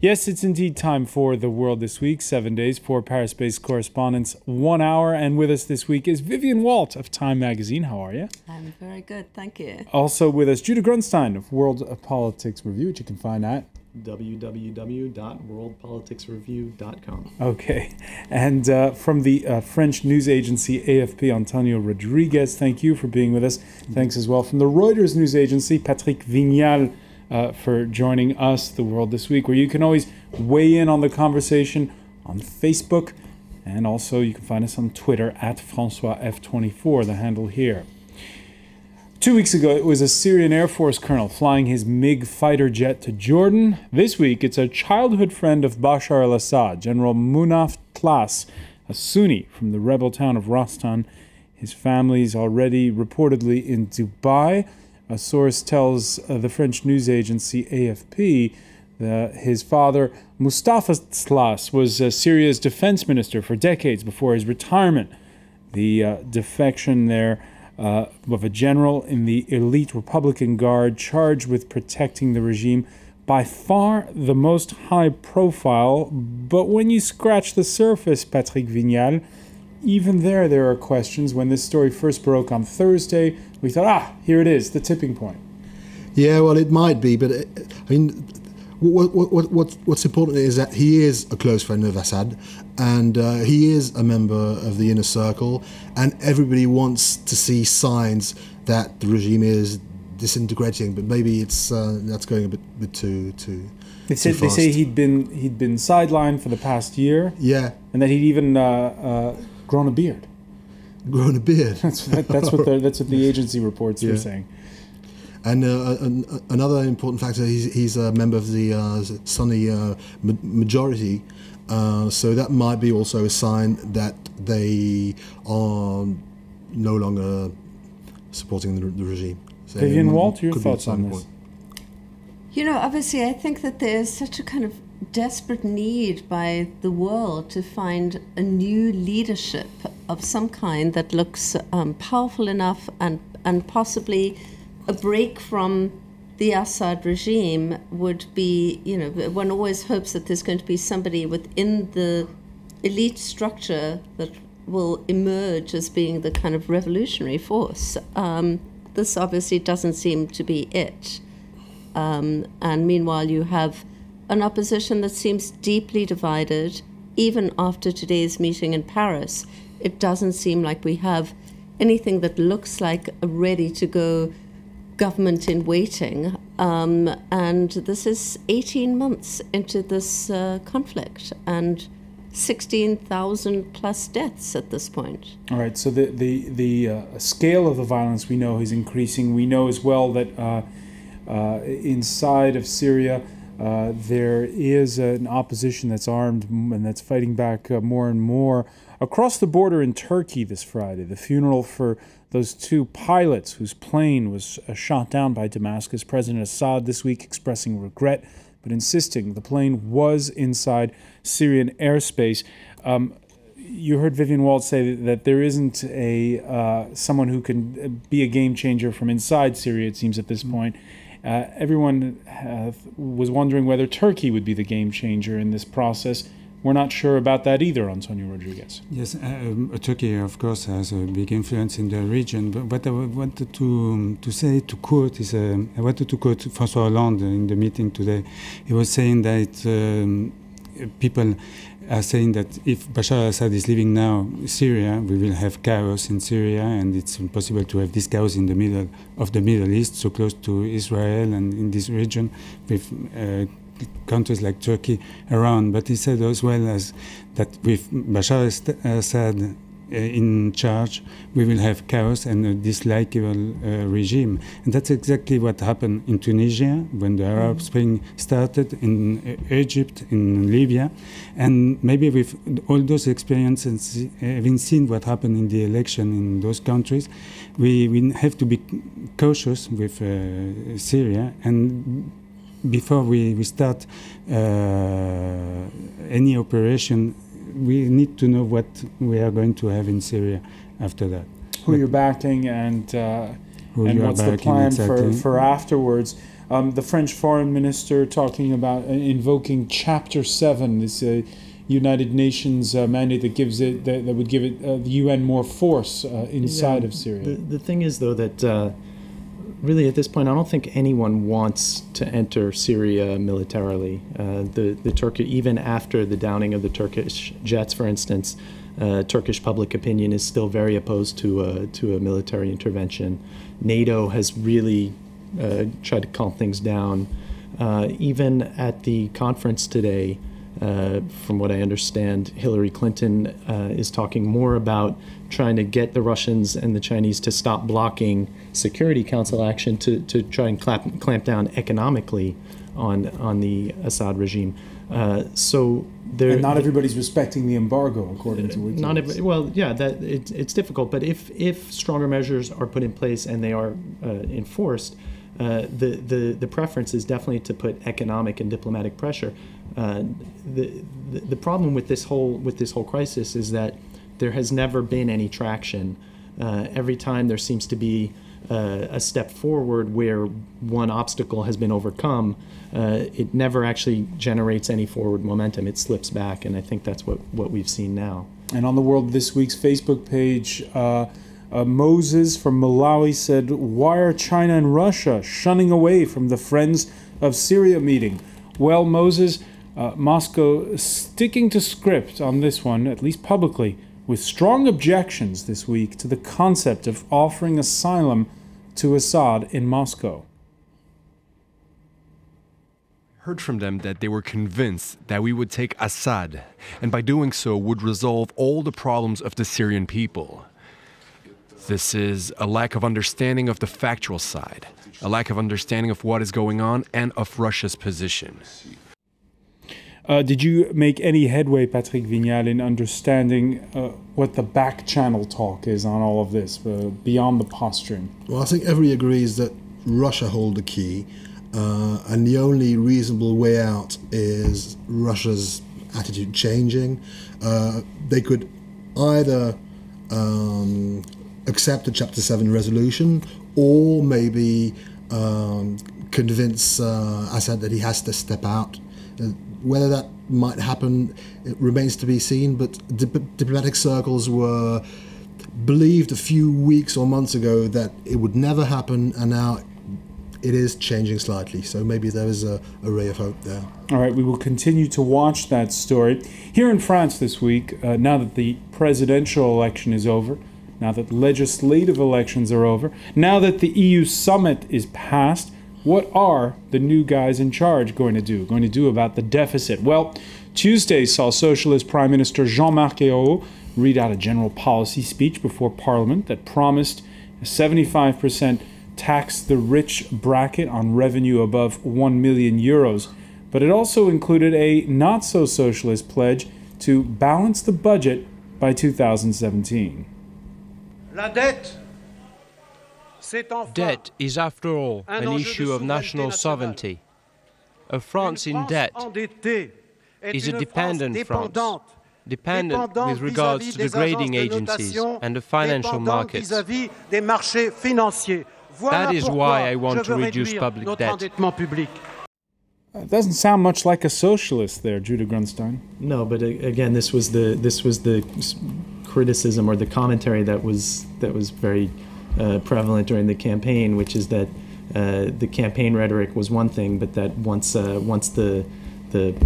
Yes, it's indeed time for The World This Week, 7 days, 4 Paris-based correspondents, 1 hour. And with us this week is Vivian Walt of Time Magazine. How are you? I'm very good, thank you. Also with us, Judah Grunstein of World Politics Review, which you can find at www.worldpoliticsreview.com. Okay. And from the French news agency AFP, Antonio Rodriguez, thank you for being with us. Thanks as well from the Reuters news agency, Patrick Vignal, for joining us, The World This Week, where you can always weigh in on the conversation on Facebook, and also you can find us on Twitter at FrancoisF24, the handle here. 2 weeks ago, it was a Syrian Air Force colonel flying his MiG fighter jet to Jordan. This week, it's a childhood friend of Bashar al-Assad, General Munaf Tlas, a Sunni from the rebel town of Rastan. His family's already reportedly in Dubai. A source tells the French news agency AFP that his father, Mustafa Tlas, was Syria's defense minister for decades before his retirement. The defection there of a general in the elite Republican Guard charged with protecting the regime, by far the most high profile. But when you scratch the surface, Patrick Vignal, even there are questions. When this story first broke on Thursday, we thought, here it is, the tipping point. Yeah, well, it might be, but I mean, what's important is that he is a close friend of Assad, and he is a member of the inner circle, and everybody wants to see signs that the regime is disintegrating. But maybe it's that's going a bit too They say he'd been sidelined for the past year. Yeah, and that he'd even grown a beard. Grown a beard. That's what the agency reports were saying. And another important factor, he's a member of the Sunni majority, so that might be also a sign that they are no longer supporting the regime. So Vivian Walt, your thoughts on this? You know, obviously, I think that there's such a kind of desperate need by the world to find a new leadership of some kind that looks powerful enough and possibly a break from the Assad regime would be, you know, one always hopes that there's going to be somebody within the elite structure that will emerge as being the kind of revolutionary force. This obviously doesn't seem to be it. And meanwhile, you have an opposition that seems deeply divided. Even after today's meeting in Paris, it doesn't seem like we have anything that looks like a ready-to-go government in waiting. And this is 18 months into this conflict, and 16,000 plus deaths at this point. All right, so the scale of the violence we know is increasing. We know as well that inside of Syria, there is an opposition that's armed and that's fighting back more and more. Across the border in Turkey this Friday, the funeral for those two pilots whose plane was shot down by Damascus. President Assad this week expressing regret, but insisting the plane was inside Syrian airspace. You heard Vivian Walt say that there isn't someone who can be a game changer from inside Syria, it seems, at this point. Everyone was wondering whether Turkey would be the game changer in this process. We're not sure about that either, Antonio Rodriguez. Yes, Turkey, of course, has a big influence in the region. But what I wanted to quote François Hollande in the meeting today. He was saying that people are saying that if Bashar al-Assad is leaving now Syria, we will have chaos in Syria, and it's impossible to have this chaos in the middle of the Middle East, so close to Israel and in this region with countries like Turkey around. But he said as well as that with Bashar al-Assad in charge, we will have chaos and a dislikable regime. And that's exactly what happened in Tunisia when the Arab Spring started, in Egypt, in Libya. And maybe with all those experiences, having seen what happened in the election in those countries, we have to be cautious with Syria. And before we start any operation, we need to know what we are going to have in Syria after that. Who you're backing, and and what's the plan for afterwards. The French foreign minister talking about invoking Chapter 7, this United Nations mandate that gives it that would give it the UN more force inside of Syria. The thing is, though, that really at this point, I don't think anyone wants to enter Syria militarily. The Turkey, even after the downing of the Turkish jets, for instance, Turkish public opinion is still very opposed to a military intervention. NATO has really tried to calm things down. Even at the conference today, from what I understand, Hillary Clinton is talking more about trying to get the Russians and the Chinese to stop blocking Security Council action to try and clamp down economically on the Assad regime. And not everybody's respecting the embargo, according to WikiLeaks. Well, yeah, that it's difficult. But if stronger measures are put in place and they are enforced, the preference is definitely to put economic and diplomatic pressure. The problem with this whole crisis is that there has never been any traction. Every time there seems to be a step forward where one obstacle has been overcome, it never actually generates any forward momentum. It slips back, and I think that's what we've seen now. And on the World This Week's Facebook page, Moses from Malawi said, "Why are China and Russia shunning away from the Friends of Syria meeting?" Well, Moses, Moscow sticking to script on this one, at least publicly, with strong objections this week to the concept of offering asylum to Assad in Moscow. Heard from them that they were convinced that we would take Assad, and by doing so would resolve all the problems of the Syrian people. This is a lack of understanding of the factual side, a lack of understanding of what is going on and of Russia's position. Did you make any headway, Patrick Vignal, in understanding what the back channel talk is on all of this, beyond the posturing? Well, I think everybody agrees that Russia hold the key, and the only reasonable way out is Russia's attitude changing. They could either accept the Chapter 7 resolution, or maybe convince Assad that he has to step out. Whether that might happen, it remains to be seen, but diplomatic circles believed a few weeks or months ago that it would never happen, and now it is changing slightly. So maybe there is a ray of hope there. All right, we will continue to watch that story. Here in France this week, now that the presidential election is over, now that legislative elections are over, now that the EU summit is past, what are the new guys in charge going to do about the deficit? Well, Tuesday saw Socialist Prime Minister Jean-Marc Ayrault read out a general policy speech before Parliament that promised a 75% tax the rich bracket on revenue above 1 million euros. But it also included a not-so-socialist pledge to balance the budget by 2017. Debt is, after all, an issue of national sovereignty. A France in debt is a dependent France, dependent with regards to the grading agencies and the financial markets. That is why I want to reduce public debt. It doesn't sound much like a socialist there, Judah Grunstein. No, but again, this was the criticism or the commentary that was very prevalent during the campaign, which is that the campaign rhetoric was one thing, but that once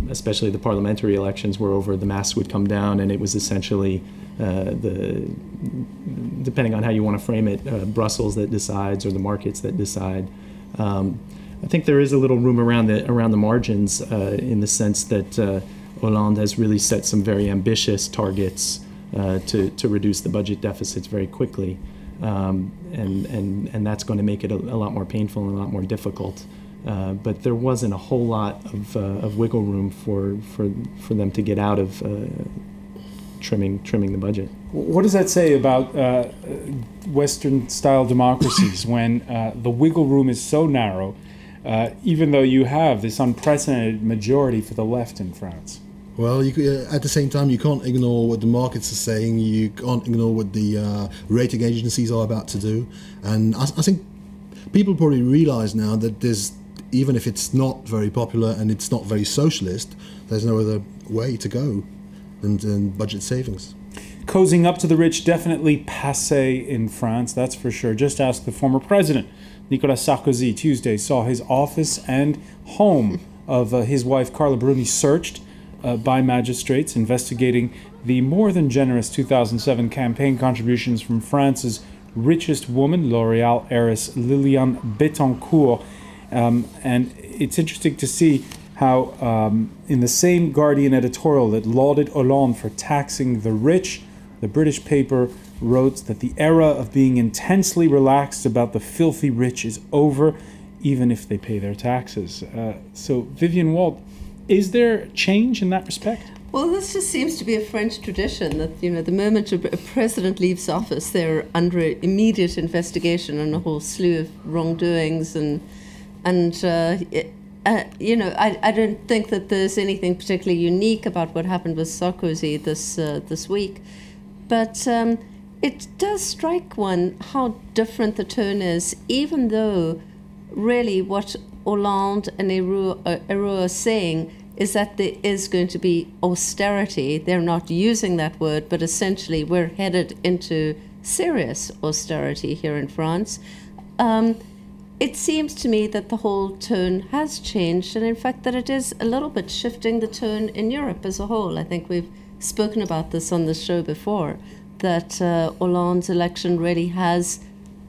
especially the parliamentary elections were over, the masks would come down, and it was essentially depending on how you want to frame it, Brussels that decides or the markets that decide. I think there is a little room around the margins in the sense that Hollande has really set some very ambitious targets to reduce the budget deficits very quickly. And that's going to make it a lot more painful and a lot more difficult. But there wasn't a whole lot of wiggle room for them to get out of trimming the budget. What does that say about Western-style democracies when the wiggle room is so narrow, even though you have this unprecedented majority for the left in France? Well, at the same time, you can't ignore what the markets are saying. You can't ignore what the rating agencies are about to do. And I think people probably realise now that there's, even if it's not very popular and it's not very socialist, there's no other way to go than budget savings. Cozying up to the rich, definitely passé in France, that's for sure. Just ask the former president. Nicolas Sarkozy Tuesday saw his office and home of his wife Carla Bruni searched by magistrates investigating the more than generous 2007 campaign contributions from France's richest woman, L'Oréal heiress Liliane Bettencourt. And it's interesting to see how in the same Guardian editorial that lauded Hollande for taxing the rich, the British paper wrote that the era of being intensely relaxed about the filthy rich is over, even if they pay their taxes. So, Vivian Wald, is there change in that respect? Well, this just seems to be a French tradition that, the moment a president leaves office, they're under immediate investigation on a whole slew of wrongdoings. I don't think that there's anything particularly unique about what happened with Sarkozy this week. But it does strike one how different the tone is, even though really what Hollande and Hérault are saying is that there is going to be austerity. They're not using that word, but essentially we're headed into serious austerity here in France. It seems to me that the whole tone has changed, and in fact that it is a little bit shifting the tone in Europe as a whole. I think we've spoken about this on the show before, that Hollande's election really has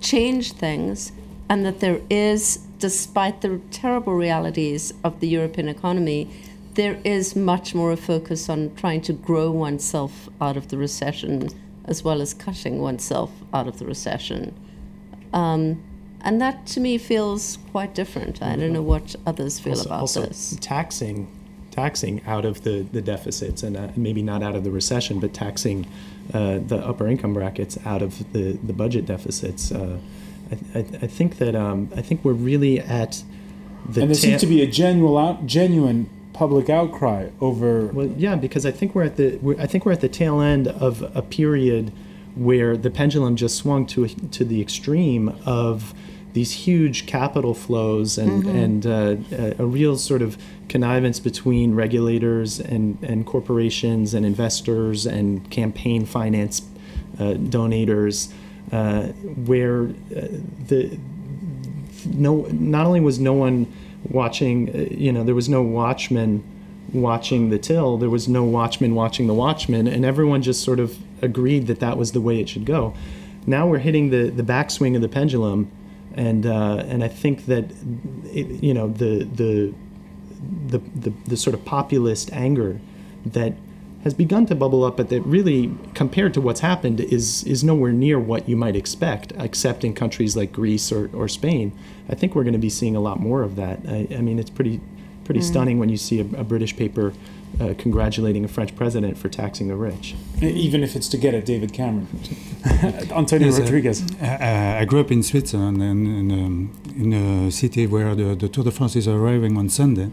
changed things, and that there is, despite the terrible realities of the European economy, there is much more a focus on trying to grow oneself out of the recession as well as cutting oneself out of the recession. And that to me feels quite different. I don't know what others feel about this. Taxing out of the deficits, and maybe not out of the recession, but taxing the upper income brackets out of the budget deficits. I think we're really at the. And there seems to be a genuine public outcry over. Well, yeah, because I think we're at the tail end of a period where the pendulum just swung to the extreme of these huge capital flows and a real sort of connivance between regulators and corporations and investors and campaign finance donators, where not only was no one watching, there was no watchman watching the till, there was no watchman watching the watchman, and everyone just sort of agreed that was the way it should go. Now we're hitting the backswing of the pendulum, and I think that the sort of populist anger that has begun to bubble up, but that really, compared to what's happened, is nowhere near what you might expect, except in countries like Greece or Spain. I think we're going to be seeing a lot more of that. I mean, it's pretty stunning when you see a British paper congratulating a French president for taxing the rich. Even if it's to get at David Cameron. Antonio Rodriguez. I grew up in Switzerland, and in a city where the Tour de France is arriving on Sunday.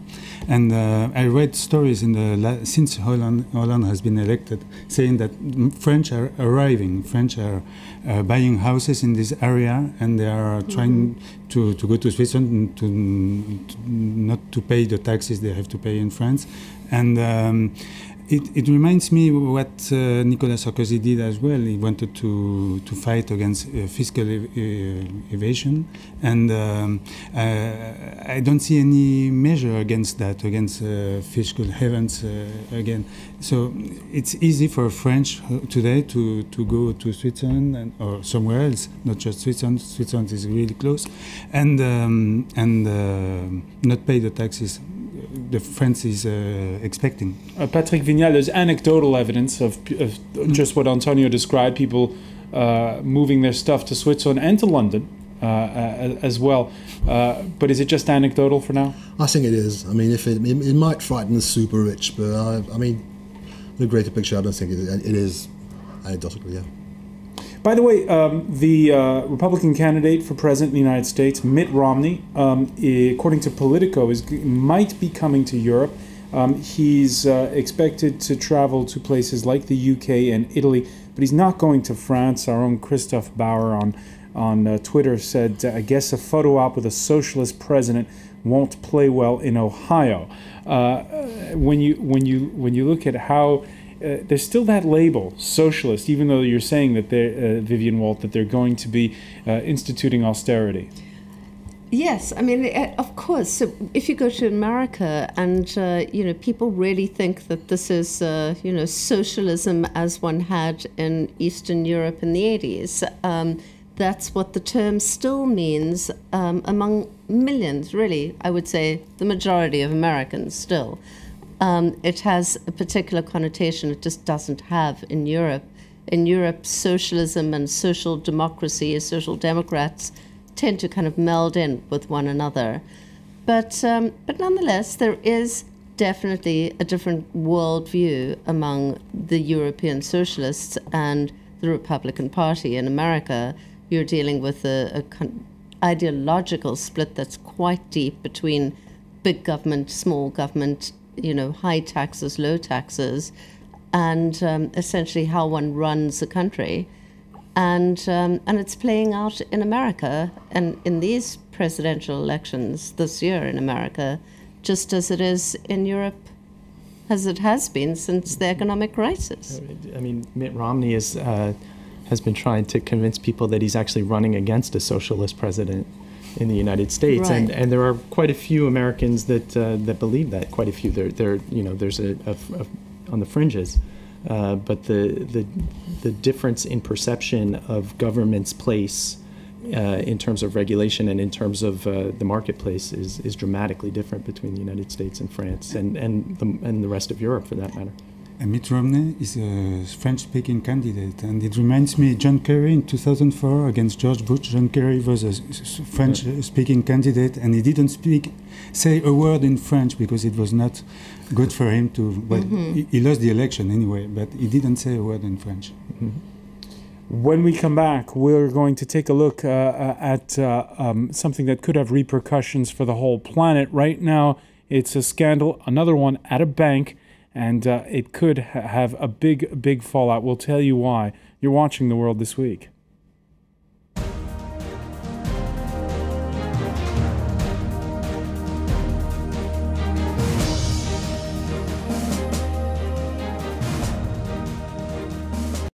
And I read stories since Hollande has been elected, saying that French are arriving. French are buying houses in this area, and they are trying to go to Switzerland to not to pay the taxes they have to pay in France. And it reminds me what Nicolas Sarkozy did as well. He wanted to fight against fiscal evasion, and I don't see any measure against that, against fiscal havens again. So it's easy for French today to go to Switzerland or somewhere else, not just Switzerland. Switzerland is really close, and not pay the taxes the France is expecting. Patrick Vignal, there's anecdotal evidence of just what Antonio described, people moving their stuff to Switzerland and to London as well. But is it just anecdotal for now? I think it is. I mean, it might frighten the super rich, but I mean, the greater picture, I don't think it is anecdotal, yeah. By the way, the Republican candidate for president in the United States, Mitt Romney, according to Politico, might be coming to Europe. He's expected to travel to places like the UK and Italy, but he's not going to France. Our own Christophe Bauer on on Twitter said, I guess a photo op with a socialist president won't play well in Ohio. When you look at how there's still that label, socialist, even though you're saying that Vivian Walt, that they're going to be instituting austerity. Yes, I mean, of course. So if you go to America and, people really think that this is, socialism as one had in Eastern Europe in the 80s. That's what the term still means among millions, really, I would say the majority of Americans still. It has a particular connotation it just doesn't have in Europe. In Europe, socialism and social democracy, social democrats, tend to kind of meld in with one another. But nonetheless, there is definitely a different worldview among the European socialists and the Republican Party. In America, you're dealing with a ideological split that's quite deep between big government, small government, high taxes, low taxes, and essentially how one runs a country. And it's playing out in America and in these presidential elections this year in America, just as it is in Europe, as it has been since the economic crisis. I mean, Mitt Romney has been trying to convince people that he's actually running against a socialist president in the United States, right. and there are quite a few Americans that believe that. Quite a few. There's on the fringes. But the difference in perception of government's place in terms of regulation and in terms of the marketplace is dramatically different between the United States and France and the rest of Europe, for that matter. And Mitt Romney is a French-speaking candidate, and it reminds me John Kerry in 2004 against George Bush. John Kerry was a French-speaking candidate, and he didn't say a word in French because it was not good for him to. Well, he lost the election anyway, but he didn't say a word in French. Mm-hmm. When we come back, we're going to take a look at something that could have repercussions for the whole planet. Right now, it's a scandal, another one at a bank. And it could have a big fallout. We'll tell you why. You're watching The World This Week.